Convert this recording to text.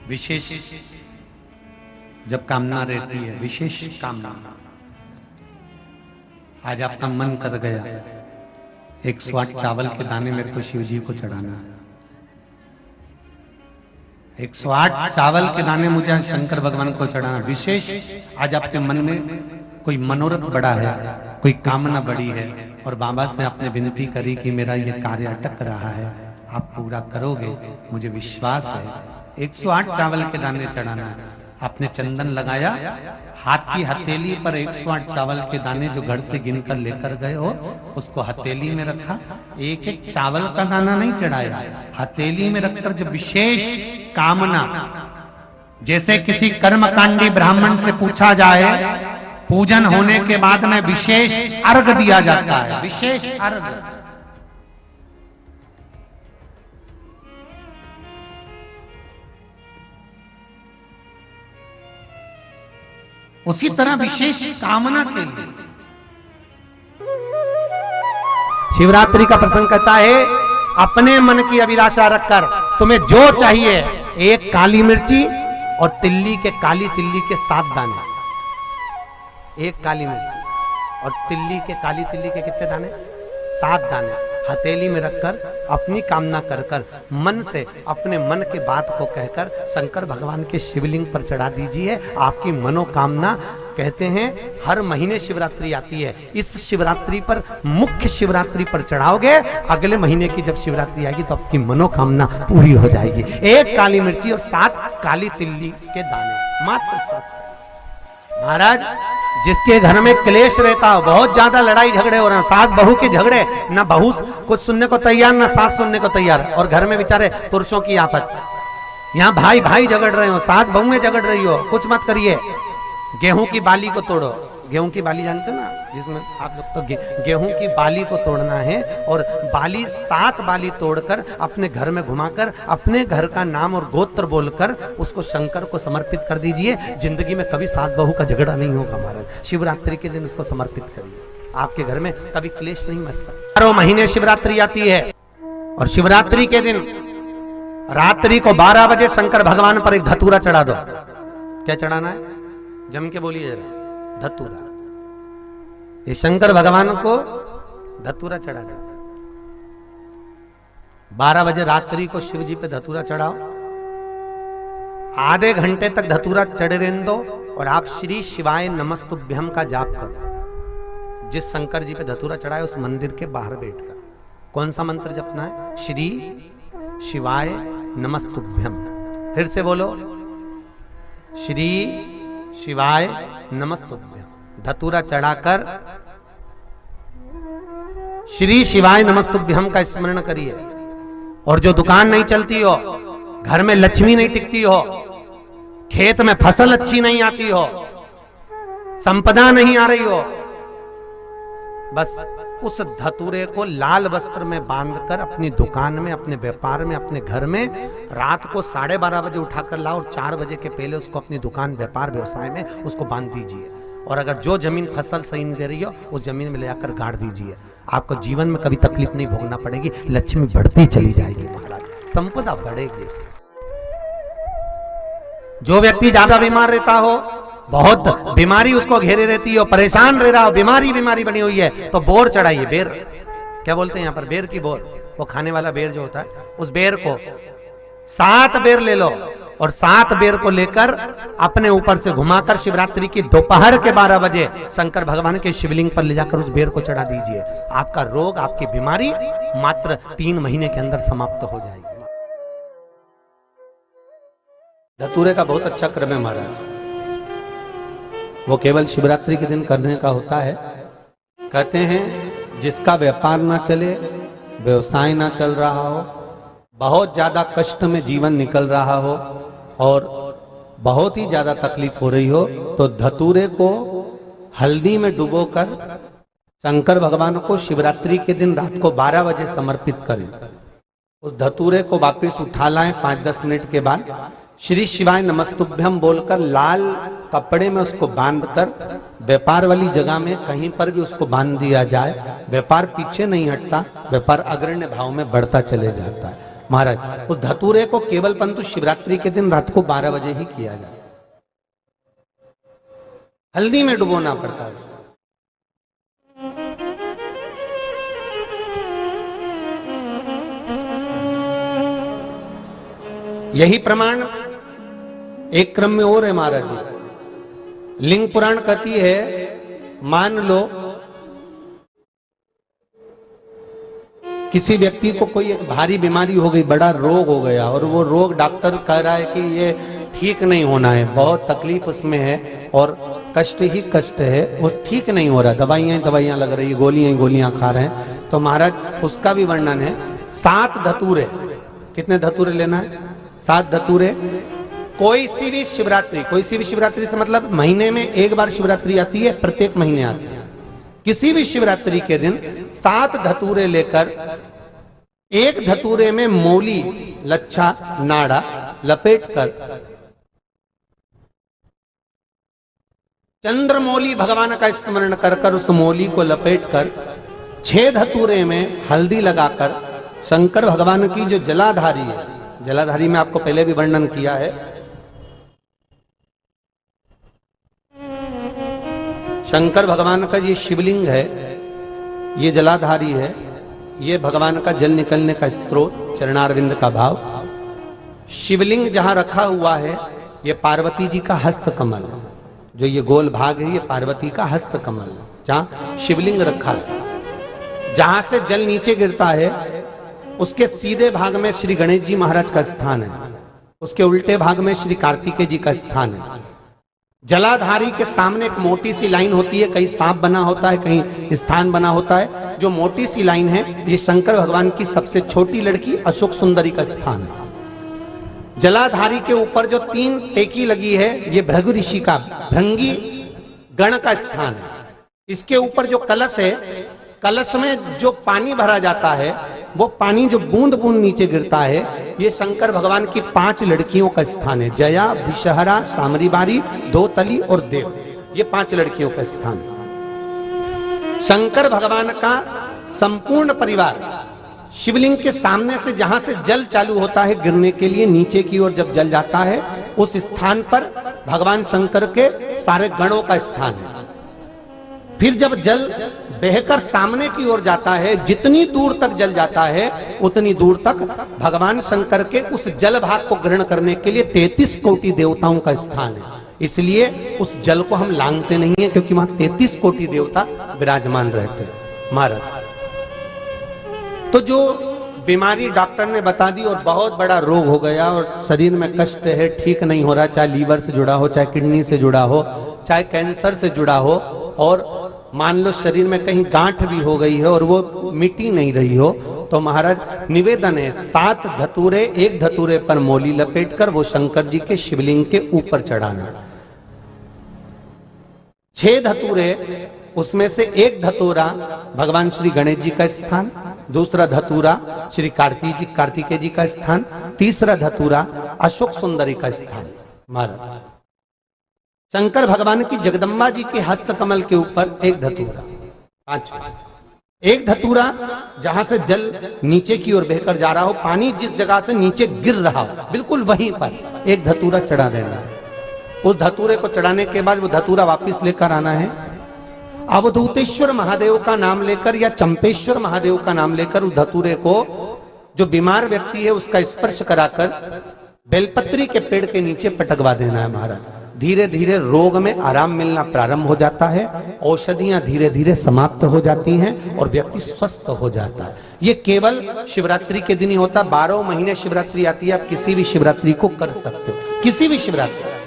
विशेष जब कामना रहती है, विशेष कामना, आज आपका मन कर गया 108 चावल के दाने मेरे को शिव जी को चढ़ाना है, 108 चावल के दाने मुझे आज शंकर भगवान को चढ़ाना। विशेष आज आपके मन में कोई मनोरथ बड़ा है, कोई कामना बड़ी है और बाबा से आपने विनती करी कि मेरा ये कार्य अटक रहा है, आप पूरा करोगे, मुझे विश्वास है। 108 चावल के दाने चढ़ाना है। आपने चंदन लगाया, हाथ की हथेली पर 108 चावल के दाने जो घर से गिनकर लेकर गए हो उसको हथेली में रखा। एक एक चावल का दाना नहीं चढ़ाया, हथेली में रखकर जो विशेष कामना, जैसे किसी कर्मकांडी ब्राह्मण से पूछा जाए पूजन होने के बाद में विशेष अर्घ दिया जाता है, विशेष अर्घ। उसी तरह विशेष कामना के लिए शिवरात्रि का प्रसंग कहता है, अपने मन की अभिलाषा रखकर तुम्हें जो चाहिए, एक काली मिर्ची और तिल्ली के, काली तिल्ली के 7 दाने, एक काली मिर्ची और तिल्ली के, काली तिल्ली के कितने दाने? 7 दाने हथेली में रखकर अपनी कामना कर कर मन से अपने मन के बात को कहकर शंकर भगवान के शिवलिंग पर चढ़ा दीजिए। आपकी मनोकामना, कहते हैं हर महीने शिवरात्रि आती है, इस शिवरात्रि पर, मुख्य शिवरात्रि पर चढ़ाओगे, अगले महीने की जब शिवरात्रि आएगी तो आपकी मनोकामना पूरी हो जाएगी। एक काली मिर्ची और 7 काली तिल्ली के दाने, मात्र 7। महाराज, जिसके घर में क्लेश रहता हो, बहुत ज्यादा लड़ाई झगड़े हो रहे हैं, सास बहू के झगड़े, ना बहू कुछ सुनने को तैयार ना सास सुनने को तैयार, और घर में बेचारे पुरुषों की आफत, यहाँ भाई भाई झगड़ रहे हो, सास बहू में झगड़ रही हो, कुछ मत करिए। गेहूं की बाली को तोड़ो, गेहूं की बाली जानते ना, जिसमें आप लोग तो गेहूं की बाली को तोड़ना है, और बाली 7 बाली तोड़कर अपने घर में घुमाकर अपने घर का नाम और गोत्र बोलकर उसको शंकर को समर्पित कर दीजिए। जिंदगी में कभी सास बहू का झगड़ा नहीं होगा महाराज। शिवरात्रि के दिन उसको समर्पित करिए, आपके घर में कभी क्लेश नहीं मच सकता। 12 महीने शिवरात्रि आती है और शिवरात्रि के दिन रात्रि को 12 बजे शंकर भगवान पर एक धतूरा चढ़ा दो। क्या चढ़ाना है? जम के बोलिए जरा, धतूरा। ये शंकर भगवान को धतूरा चढ़ा दो। 12 बजे रात्रि को शिव जी पे धतूरा चढ़ाओ, आधे घंटे तक धतूरा चढ़े रहने दो और आप श्री शिवाय नमस्तुभ्यम का जाप करो। जिस शंकर जी पे धतूरा चढ़ाए उस मंदिर के बाहर बैठकर कौन सा मंत्र जपना है? श्री शिवाय नमस्तुभ्यम। फिर से बोलो, श्री शिवाय नमस्तुभ्यम। धतूरा चढ़ाकर श्री शिवाय नमस्तुभ्यम का स्मरण करिए। और जो दुकान नहीं चलती हो, घर में लक्ष्मी नहीं टिकती हो, खेत में फसल अच्छी नहीं आती हो, संपदा नहीं आ रही हो, बस उस धतूरे को लाल वस्त्र में बांधकर अपनी दुकान में, अपने व्यापार में, अपने घर में रात को 12:30 बजे उठाकर लाओ और 4 बजे के पहले उसको अपनी दुकान, व्यापार, व्यवसाय में उसको बांध दीजिए। और अगर जो जमीन फसल सही नहीं दे रही हो उस जमीन में ले जाकर गाड़ दीजिए। आपको जीवन में कभी तकलीफ नहीं भोगना पड़ेगी, लक्ष्मी बढ़ती चली जाएगी महाराज, संपदा बढ़ेगी। जो व्यक्ति ज्यादा बीमार रहता हो, बहुत बीमारी उसको घेरे रहती हो, परेशान रह रहा हो, बीमारी बनी हुई है, तो बोर चढ़ाइए। बेर, क्या बोलते हैं यहाँ पर? बेर की बोर, वो खाने वाला बेर जो होता है, उस बेर को 7 बेर ले लो और 7 बेर को लेकर अपने ऊपर से घुमाकर शिवरात्रि की दोपहर के 12 बजे शंकर भगवान के शिवलिंग पर ले जाकर उस बेर को चढ़ा दीजिए। आपका रोग, आपकी बीमारी मात्र 3 महीने के अंदर समाप्त हो जाएगी। धतूरे का बहुत अच्छा क्रम है महाराज, वो केवल शिवरात्रि के दिन करने का होता है। कहते हैं जिसका व्यापार ना चले, व्यवसाय ना चल रहा हो, बहुत ज्यादा कष्ट में जीवन निकल रहा हो और बहुत ही ज्यादा तकलीफ हो रही हो, तो धतूरे को हल्दी में डुबोकर शंकर भगवान को शिवरात्रि के दिन रात को 12 बजे समर्पित करें। उस धतूरे को वापस उठा लाएं 5-10 मिनट के बाद, श्री शिवाय नमस्तुभ्यम बोलकर लाल कपड़े में उसको बांधकर व्यापार वाली जगह में कहीं पर भी उसको बांध दिया जाए। व्यापार पीछे नहीं हटता, व्यापार अग्रण्य भाव में बढ़ता चले जाता है। महाराज उस धतूरे को केवल परंतु शिवरात्रि के दिन रात को 12 बजे ही किया जाए, हल्दी में डुबोना पड़ता है। यही प्रमाण एक क्रम में और है महाराज जी। लिंग पुराण कहती है, मान लो किसी व्यक्ति को कोई एक भारी बीमारी हो गई, बड़ा रोग हो गया, और वो रोग डॉक्टर कह रहा है कि ये ठीक नहीं होना है, बहुत तकलीफ उसमें है और कष्ट ही कष्ट है, वो ठीक नहीं हो रहा, दवाइयां लग रही, गोलियां खा रहे हैं। तो महाराज उसका भी वर्णन है। 7 धतूरे, कितने धतूरे लेना है? 7 धतूरे। कोई सी भी शिवरात्रि से मतलब महीने में एक बार शिवरात्रि आती है, प्रत्येक महीने आती है। किसी भी शिवरात्रि के दिन 7 धतूरे लेकर, एक धतूरे में मौली, लच्छा, नाड़ा लपेटकर, चंद्रमौली भगवान का स्मरण कर उस मौली को लपेटकर 6 धतूरे में हल्दी लगाकर शंकर भगवान की जो जलाधारी है, जलाधारी में आपको पहले भी वर्णन किया है, शंकर भगवान का ये शिवलिंग है, ये जलाधारी है, ये भगवान का जल निकलने का स्रोत, चरणारविंद का भाव। शिवलिंग जहां रखा हुआ है ये पार्वती जी का हस्त कमल है, जो ये गोल भाग है ये पार्वती का हस्त कमल है, जहां शिवलिंग रखा है। जहां से जल नीचे गिरता है उसके सीधे भाग में श्री गणेश जी महाराज का स्थान है, उसके उल्टे भाग में श्री कार्तिकेय जी का स्थान है। जलाधारी के सामने एक मोटी सी लाइन होती है, कहीं सांप बना होता है, कहीं स्थान बना होता है। जो मोटी सी लाइन है ये शंकर भगवान की सबसे छोटी लड़की अशोक सुंदरी का स्थान है। जलाधारी के ऊपर जो 3 टेकी लगी है ये भृगु ऋषि का, भृंगी गण का स्थान है। इसके ऊपर जो कलश है, कलश में जो पानी भरा जाता है वो पानी जो बूंद बूंद नीचे गिरता है ये शंकर भगवान की 5 लड़कियों का स्थान है। जया, विषहरा, सामरीबारी, धोतली और देव, ये 5 लड़कियों का स्थान है। शंकर भगवान का संपूर्ण परिवार शिवलिंग के सामने से, जहां से जल चालू होता है गिरने के लिए नीचे की ओर जब जल जाता है, उस स्थान पर भगवान शंकर के सारे गणों का स्थान है। फिर जब जल बहकर सामने की ओर जाता है, जितनी दूर तक जल जाता है उतनी दूर तक भगवान शंकर के उस जल भाग को ग्रहण करने के लिए 33 कोटि देवताओं का स्थान है। इसलिए उस जल को हम लांघते नहीं है, क्योंकि वहां 33 कोटि देवता विराजमान रहते हैं महाराज। तो जो बीमारी डॉक्टर ने बता दी और बहुत बड़ा रोग हो गया और शरीर में कष्ट है, ठीक नहीं हो रहा, चाहे लीवर से जुड़ा हो, चाहे किडनी से जुड़ा हो, चाहे कैंसर से जुड़ा हो, और मान लो शरीर में कहीं गांठ भी हो गई है और वो मिटी नहीं रही हो, तो महाराज निवेदन है 7 धतूरे, एक धतूरे पर मौली लपेटकर वो शंकर जी के शिवलिंग के ऊपर चढ़ाना। 6 धतूरे, उसमें से एक धतूरा भगवान श्री गणेश जी का स्थान, दूसरा धतूरा श्री कार्तिकेय जी का स्थान, तीसरा धतूरा अशोक सुंदरी का स्थान। महाराज शंकर भगवान की जगदम्बा जी के हस्त कमल के ऊपर एक धतूरा, 5, एक धतूरा जहां से जल नीचे की ओर बहकर जा रहा हो, पानी जिस जगह से नीचे गिर रहा हो बिल्कुल वहीं पर एक धतूरा चढ़ा देना है। उस धतूरे को चढ़ाने के बाद वो धतूरा वापस लेकर आना है, अवधूतेश्वर महादेव का नाम लेकर या चंपेश्वर महादेव का नाम लेकर उस धतूरे को, जो बीमार व्यक्ति है उसका स्पर्श कराकर बेलपत्री के पेड़ के नीचे पटकवा देना है। महाराज धीरे धीरे रोग में आराम मिलना प्रारंभ हो जाता है, औषधियां धीरे धीरे समाप्त हो जाती हैं और व्यक्ति स्वस्थ हो जाता है। ये केवल शिवरात्रि के दिन ही होता, 12 महीने शिवरात्रि आती है, आप किसी भी शिवरात्रि को कर सकते हो, किसी भी शिवरात्रि।